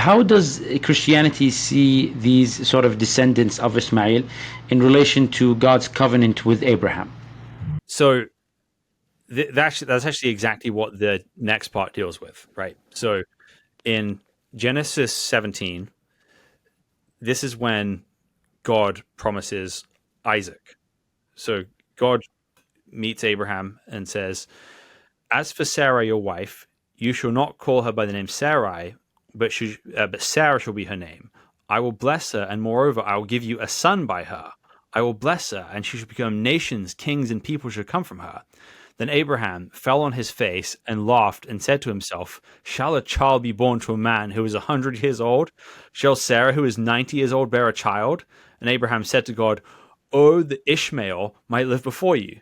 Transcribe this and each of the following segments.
how does Christianity see these sort of descendants of Ismail in relation to God's covenant with Abraham? So that's actually exactly what the next part deals with, right? So in Genesis 17, this is when God promises Isaac. So God meets Abraham and says, "As for Sarah, your wife, you shall not call her by the name Sarai, but Sarah shall be her name. I will bless her, and moreover, I will give you a son by her. I will bless her, and she shall become nations, kings, and people shall come from her." Then Abraham fell on his face and laughed and said to himself, "Shall a child be born to a man who is 100 years old? Shall Sarah, who is 90 years old, bear a child?" And Abraham said to God, "Oh, that Ishmael might live before you."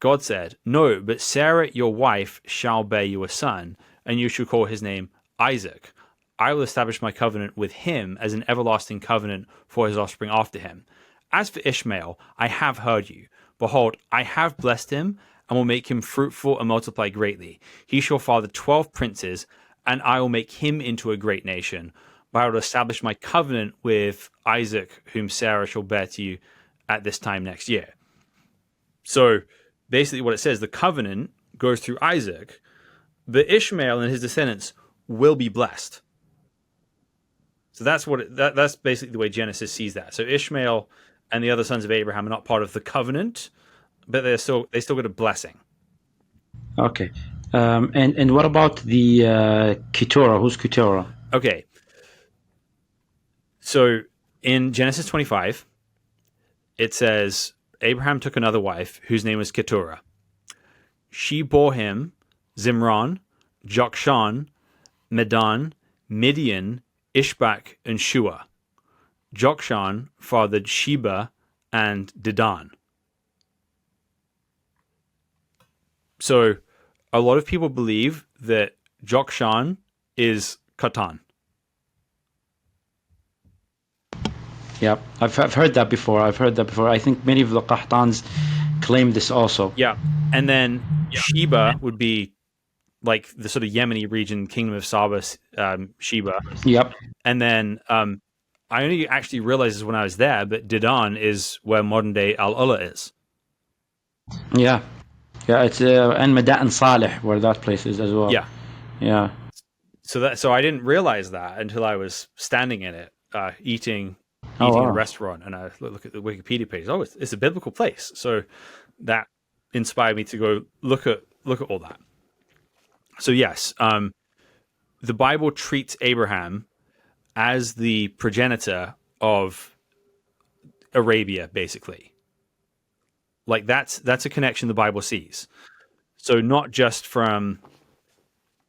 God said, "No, but Sarah, your wife, shall bear you a son, and you shall call his name Isaac. I will establish my covenant with him as an everlasting covenant for his offspring after him. As for Ishmael, I have heard you. Behold, I have blessed him, and will make him fruitful and multiply greatly. He shall father 12 princes, and I will make him into a great nation. But I will establish my covenant with Isaac, whom Sarah shall bear to you at this time next year." So basically what it says, the covenant goes through Isaac, but Ishmael and his descendants will be blessed. So that's basically the way Genesis sees that. So Ishmael and the other sons of Abraham are not part of the covenant, but they still get a blessing. Okay. And what about the Keturah? Who's Keturah? Okay. So in Genesis 25, it says, Abraham took another wife whose name was Keturah. She bore him Zimran, Jokshan, Medan, Midian, Ishbak, and Shua. Jokshan fathered Sheba and Dedan. So a lot of people believe that Jokshan is Khatan. Yeah, I've heard that before. I think many of the Qahtans claim this also. Yeah. And then Sheba would be like the sort of Yemeni region, Kingdom of Saba, Sheba. Yep. And then I only actually realized this when I was there, but Dedan is where modern day Al Ula is. Yeah. Yeah, it's and Mada'an Saleh, where that place is as well. Yeah. Yeah. So I didn't realize that until I was standing in it, eating Oh, in a wow. restaurant, and I look at the Wikipedia page. Oh, it's a biblical place. So that inspired me to go look at all that. So yes, the Bible treats Abraham as the progenitor of Arabia, basically. Like that's a connection the Bible sees. So not just from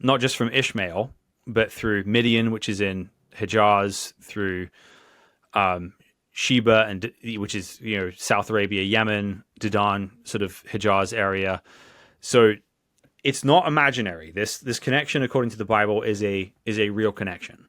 Ishmael, but through Midian, which is in Hijaz, through Sheba, and which is South Arabia, Yemen, Dedan, sort of Hijaz area. So it's not imaginary. This connection, according to the Bible, is a real connection.